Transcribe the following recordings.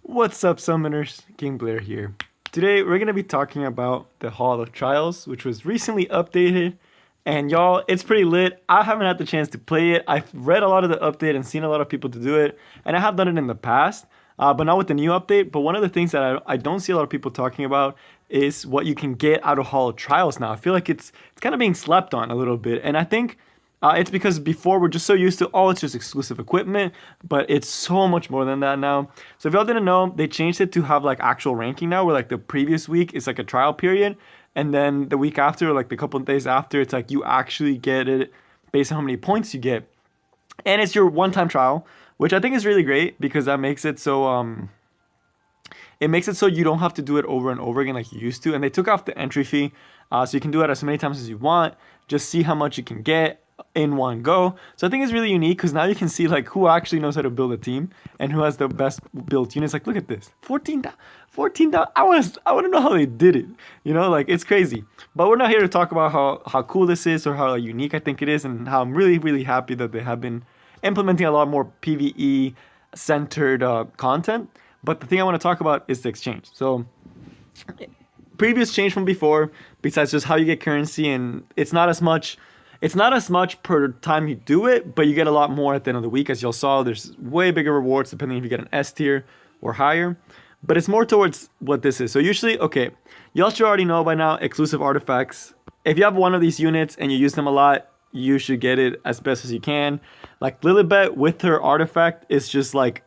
What's up, Summoners? King Blair here. Today, we're going to be talking about the Hall of Trials, which was recently updated. And y'all, it's pretty lit. I haven't had the chance to play it. I've read a lot of the update and seen a lot of people to do it. And I have done it in the past, but not with the new update. But one of the things that I don't see a lot of people talking about is what you can get out of Hall of Trials now. I feel like it's kind of being slept on a little bit. And I think it's because before we're just so used to, oh, it's just exclusive equipment, but it's so much more than that now. So if y'all didn't know, they changed it to have like actual ranking now, where like the previous week is like a trial period, and then the week after, like the couple of days after, it's like you actually get it based on how many points you get. And it's your one-time trial, which I think is really great because that makes it so it makes it so you don't have to do it over and over again like you used to. And they took off the entry fee, so you can do it as many times as you want. Just see how much you can get in one go. So I think it's really unique because now you can see like who actually knows how to build a team and who has the best built units. Like, look at this, 14 down, 14 down. I want to know how they did it. You know, like it's crazy. But we're not here to talk about how cool this is or how unique I think it is, and how I'm really happy that they have been implementing a lot more PvE centered content. But the thing I want to talk about is the exchange. So previous change from before, besides just how you get currency, and it's not as much per time you do it, but you get a lot more at the end of the week. As y'all saw, there's way bigger rewards depending if you get an S tier or higher. But it's more towards what this is. So usually, okay, y'all should already know by now, exclusive artifacts. If you have one of these units and you use them a lot, you should get it as best as you can. Like Lilibet with her artifact is just like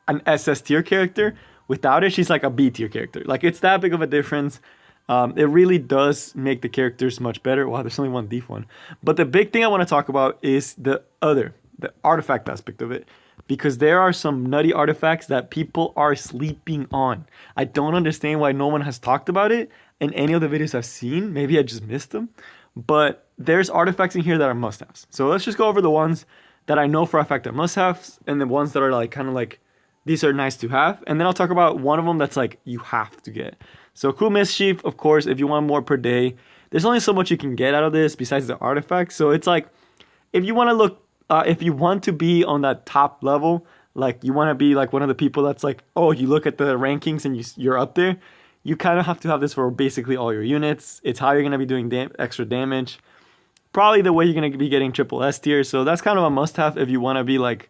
an SS tier character. Without it, she's like a B tier character. Like, it's that big of a difference. It really does make the characters much better. Wow, there's only one thief one. But the big thing I want to talk about is the artifact aspect of it. Because there are some nutty artifacts that people are sleeping on. I don't understand why no one has talked about it in any of the videos I've seen. Maybe I just missed them. But there's artifacts in here that are must-haves. So let's just go over the ones that I know for a fact are must-haves, and the ones that are like kind of like, these are nice to have. And then I'll talk about one of them that's like you have to get. So Cruel Mischief, of course, if you want more per day, there's only so much you can get out of this besides the artifacts. So it's like, if you want to look, if you want to be on that top level, like you want to be like one of the people that's like, oh, you look at the rankings and you're up there, you kind of have to have this for basically all your units. It's how you're going to be doing extra damage. Probably the way you're going to be getting triple S tier. So that's kind of a must-have if you want to be like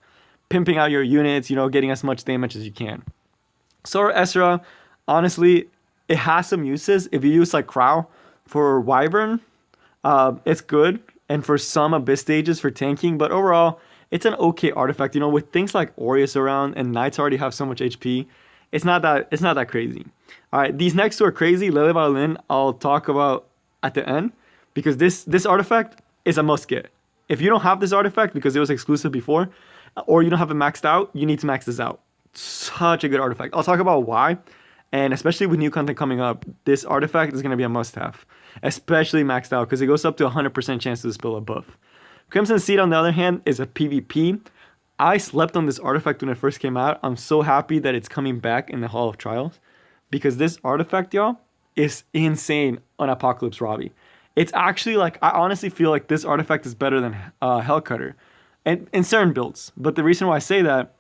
pimping out your units, you know, getting as much damage as you can. So Ezra, honestly, it has some uses. If you use like Crow for Wyvern, it's good. And for some Abyss stages for tanking. But overall, it's an okay artifact. You know, with things like Aureus around and Knights already have so much HP, it's not that crazy. All right, these next two are crazy. Lily Violin, I'll talk about at the end. Because this artifact is a must get. If you don't have this artifact because it was exclusive before, or you don't have it maxed out, you need to max this out. Such a good artifact. I'll talk about why. And especially with new content coming up, this artifact is going to be a must-have. Especially maxed out, because it goes up to 100% chance to dispel a buff. Crimson Seed, on the other hand, is a PvP. I slept on this artifact when it first came out. I'm so happy that it's coming back in the Hall of Trials. Because this artifact, y'all, is insane on Apocalypse Robbie. It's actually like, I honestly feel like this artifact is better than Hellcutter. And in certain builds. But the reason why I say that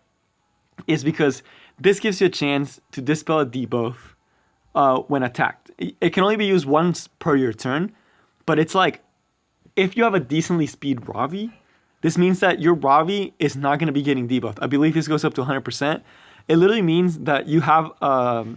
is because this gives you a chance to dispel a debuff when attacked. It can only be used once per your turn, but it's like, if you have a decently speed Ravi, this means that your Ravi is not going to be getting debuffed. I believe this goes up to 100%. It literally means that you have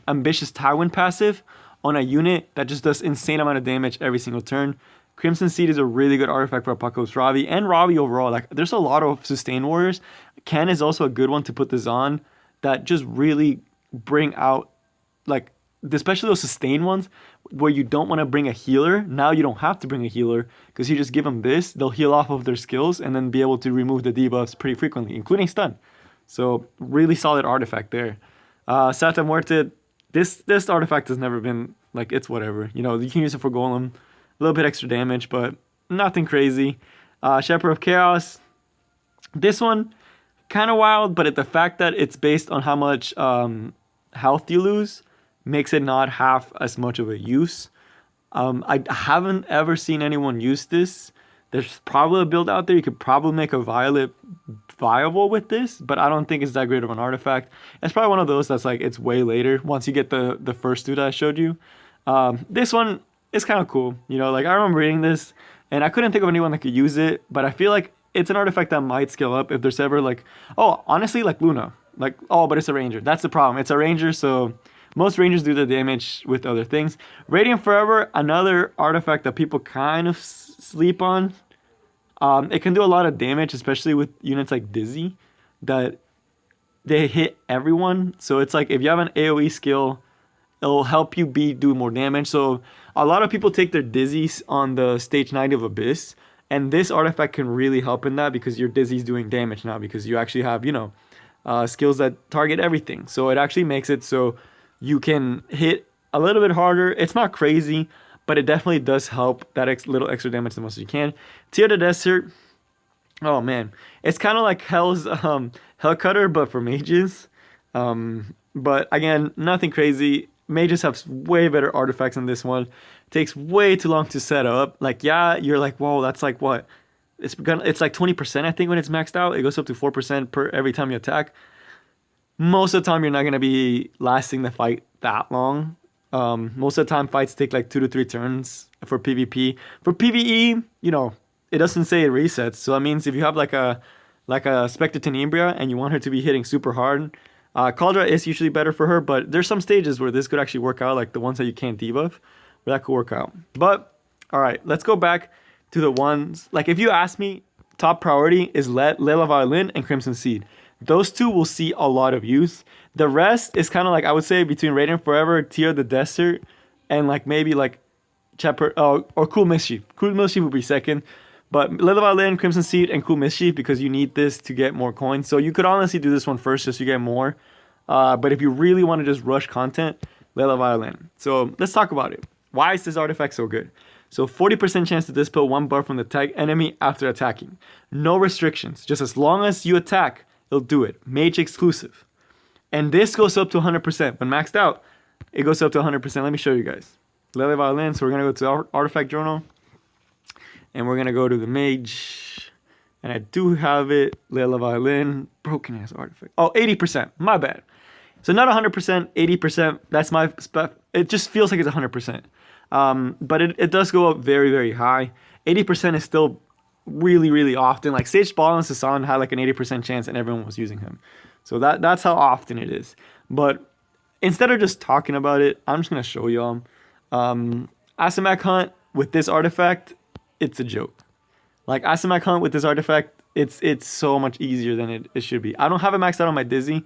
ambitious Tywin passive on a unit that just does insane amount of damage every single turn. Crimson Seed is a really good artifact for Apocalypse Ravi and Ravi overall. Like, there's a lot of sustain warriors. Ken is also a good one to put this on that just really bring out, like, especially those sustain ones where you don't want to bring a healer. Now you don't have to bring a healer because you just give them this. They'll heal off of their skills and then be able to remove the debuffs pretty frequently, including stun. So really solid artifact there. Santa Muerte, this artifact has never been, like, it's whatever. You know, you can use it for Golem. A little bit extra damage, but nothing crazy. Shepherd of Chaos. This one, kind of wild, but the fact that it's based on how much health you lose makes it not have as much of a use. I haven't ever seen anyone use this There's probably a build out there. You could probably make a Violet viable with this, but I don't think it's that great of an artifact. It's probably one of those that's like it's way later once you get the first two that I showed you. This one is kind of cool. You know, like I remember reading this and I couldn't think of anyone that could use it, but I feel like it's an artifact that might scale up if there's ever like, oh, honestly, like Luna. Like, oh, but it's a ranger. That's the problem. It's a ranger, so most rangers do the damage with other things. Radiant Forever, another artifact that people kind of sleep on. It can do a lot of damage, especially with units like Dizzy, that they hit everyone. So it's like if you have an AoE skill, it'll help you do more damage. So a lot of people take their Dizzies on the stage 90 of Abyss, and this artifact can really help in that because your Dizzy's doing damage now because you actually have, you know, skills that target everything. So it actually makes it so you can hit a little bit harder. It's not crazy, but it definitely does help that little extra damage the most you can. Tear the Desert. Oh man, it's kind of like Hell's Hell Cutter, but for mages. But again, nothing crazy. Mages have way better artifacts than this one. It takes way too long to set up. Like, yeah, you're like, whoa, that's like what? It's like 20%, I think, when it's maxed out. It goes up to 4% per every time you attack. Most of the time, you're not gonna be lasting the fight that long. Most of the time, fights take like 2 to 3 turns for PvP. For PvE, you know, it doesn't say it resets. So that means if you have like a Spectre Tenebria and you want her to be hitting super hard, Cauldra is usually better for her. But there's some stages where this could actually work out, like the ones that you can't debuff, where that could work out. But all right, let's go back to the ones. Like if you ask me, top priority is Layla Violin and Crimson Seed. Those two will see a lot of use. The rest is kind of like, I would say, between Radiant Forever, Tear the Desert, and like maybe like Chapter or Cool Mischief. Cool Mischief would be second. But Layla Violin, Crimson Seed, and Cool Mischief because you need this to get more coins. So you could honestly do this one first just to get more. But if you really want to just rush content, Layla Violin. So let's talk about it. Why is this artifact so good? So 40% chance to dispel one buff from the enemy after attacking. No restrictions. Just as long as you attack, it'll do it. Mage exclusive. And this goes up to 100%. When maxed out, it goes up to 100%. Let me show you guys. Layla Violin. So we're going to go to our artifact journal. And we're going to go to the mage. And I do have it. Layla Violin. Broken ass artifact. Oh, 80%. My bad. So not 100%, 80%. That's my spec. It just feels like it's 100%. But it does go up very, very high. 80% is still really, really often. Like Sage Ball and Sasan had like an 80% chance and everyone was using him. So that's how often it is. But instead of just talking about it, I'm just going to show y'all. Asimach Hunt with this artifact, it's a joke. Like Asimach Hunt with this artifact, it's so much easier than it should be. I don't have it maxed out on my Dizzy.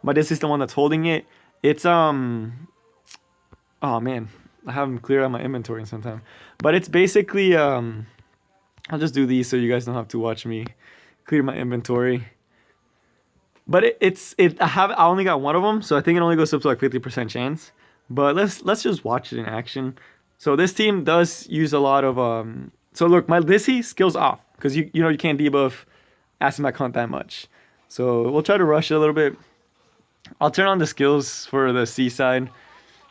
My Dizzy is the one that's holding it. It's, oh man. I have them clear out my inventory sometime. But it's basically, I'll just do these so you guys don't have to watch me clear my inventory. But I only got one of them, so I think it only goes up to like 50% chance. But let's just watch it in action. So this team does use a lot of, so look, my Dizzy skills off. Because you know you can't debuff Asimach Hunt that much. So we'll try to rush it a little bit. I'll turn on the skills for the seaside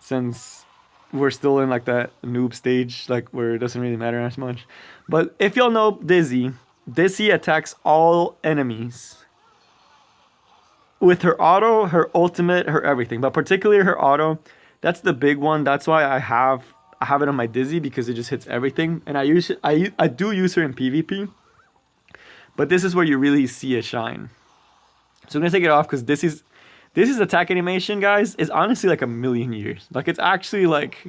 since we're still in like that noob stage, like where it doesn't really matter as much. But if y'all know Dizzy attacks all enemies with her auto, her ultimate, her everything. But particularly her auto, that's the big one. That's why I have it on my Dizzy because it just hits everything. And I do use her in PvP. But this is where you really see it shine. So I'm gonna take it off because this is attack animation, guys, is honestly like a million years. Like it's actually like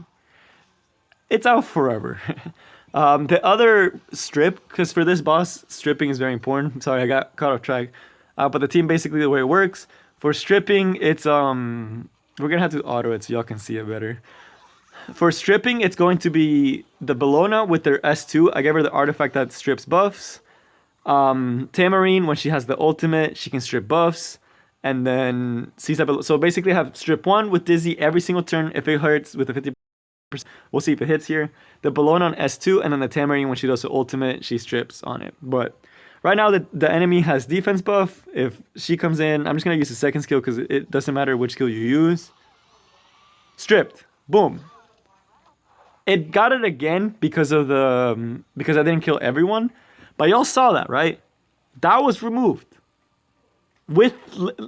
it's out forever. The other strip, because for this boss, stripping is very important. Sorry, I got caught off track. But the team basically the way it works for stripping, it's we're gonna have to auto it so y'all can see it better. For stripping, it's going to be the Bellona with their S2. I gave her the artifact that strips buffs. Tamarine, when she has the ultimate, she can strip buffs. And then so basically I have strip 1 with Dizzy every single turn. If it hurts with a 50%, we'll see if it hits here. The Bellona on S2, and then the Tamarine, when she does the ultimate, she strips on it. But right now the enemy has defense buff. If she comes in, I'm just gonna use the second skill because it doesn't matter which skill you use. Stripped. Boom. It got it again because I didn't kill everyone. But y'all saw that, right? That was removed. With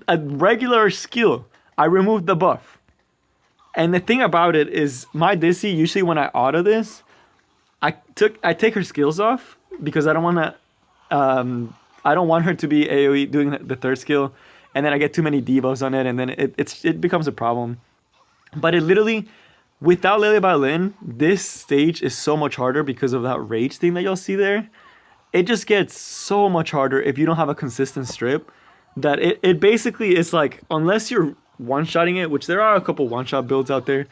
a regular skill, I removed the buff. And the thing about it is, my Dizzy, usually when I auto this, I take her skills off because I don't want to, I don't want her to be AoE doing the third skill, and then I get too many debuffs on it, and then it becomes a problem. But it literally, without Lily Violin, this stage is so much harder because of that rage thing that you'll see there. It just gets so much harder if you don't have a consistent strip, that it basically is like, unless you're one-shotting it, which there are a couple one-shot builds out there,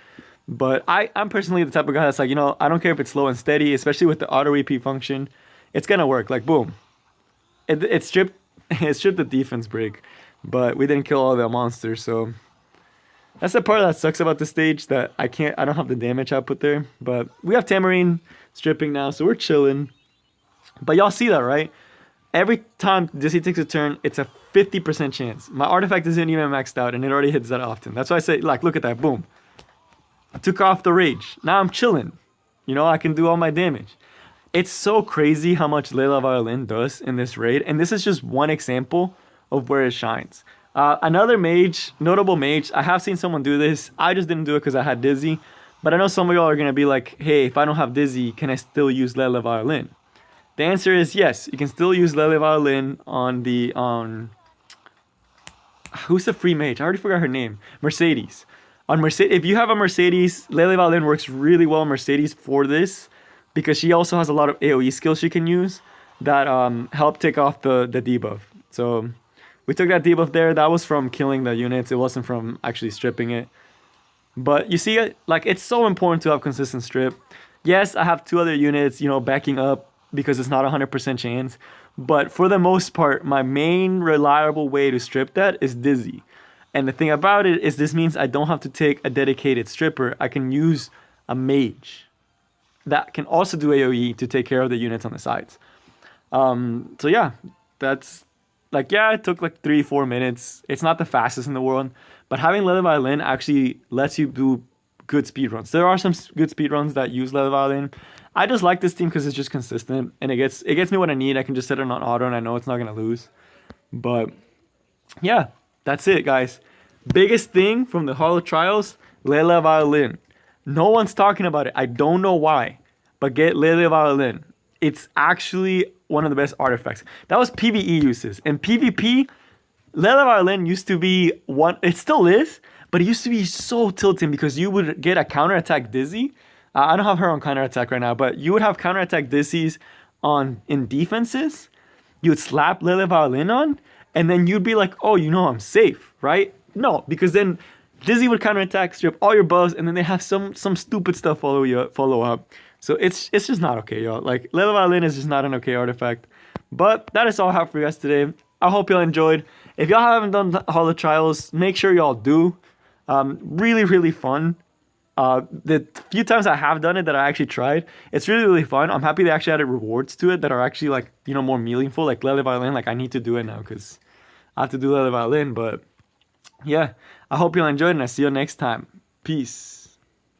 but I'm personally the type of guy that's like, you know, I don't care if it's slow and steady, especially with the auto repeat function. It's gonna work. Like, boom. It stripped the defense break, but we didn't kill all the monsters, so that's the part that sucks about the stage, that I don't have the damage output there. But we have Tamarine stripping now, so we're chilling. But y'all see that, right? Every time Dizzy takes a turn, it's a 50% chance. My artifact isn't even maxed out, and it already hits that often. That's why I say, like, look at that, boom. I took off the rage. Now I'm chilling. You know, I can do all my damage. It's so crazy how much Layla Violin does in this raid, and this is just one example of where it shines. Another mage, notable mage, I have seen someone do this. I just didn't do it because I had Dizzy, but I know some of y'all are going to be like, hey, if I don't have Dizzy, can I still use Layla Violin? The answer is yes, you can still use Layla Violin on who's the free mage? I already forgot her name. Mercedes. On Mercedes, if you have a Mercedes, Layla Violin works really well on Mercedes for this, because she also has a lot of AoE skills she can use that help take off the debuff. So we took that debuff there. That was from killing the units. It wasn't from actually stripping it. But you see, like, it's so important to have consistent strip. Yes, I have two other units, you know, backing up because it's not 100% chance. But for the most part, my main reliable way to strip that is Dizzy. And the thing about it is, this means I don't have to take a dedicated stripper. I can use a mage that can also do AoE to take care of the units on the sides. So yeah, that's like, yeah, it took like 3-4 minutes. It's not the fastest in the world, but having Leather Violin actually lets you do good speedruns. There are some good speedruns that use Leather Violin. I just like this team because it's just consistent, and it gets me what I need. I can just set it on auto, and I know it's not gonna lose. But yeah, that's it, guys. Biggest thing from the Holo Trials, Leather Violin. No one's talking about it. I don't know why, but get Leather Violin. It's actually one of the best artifacts. That was PvE uses. In PvP, Leather Violin used to be one. It still is, but it used to be so tilting because you would get a counterattack Dizzy. I don't have her on counterattack right now, but you would have counterattack Dizzies in defenses. You would slap Leather Violin on, and then you'd be like, oh, you know, I'm safe, right? No, because then Dizzy would counterattack, strip all your buffs, and then they have some stupid stuff follow up. So it's just not okay, y'all. Like, Leather Violin is just not an okay artifact. But that is all I have for you guys today. I hope y'all enjoyed. If y'all haven't done Holo Trials, make sure y'all do. Really, really fun. The few times I have done it that I actually tried, it's really, really fun. I'm happy they actually added rewards to it that are actually, like, you know, more meaningful. Like Leather Violin, like, I need to do it now because I have to do Leather Violin. But yeah, I hope y'all enjoyed, and I'll see you next time. Peace.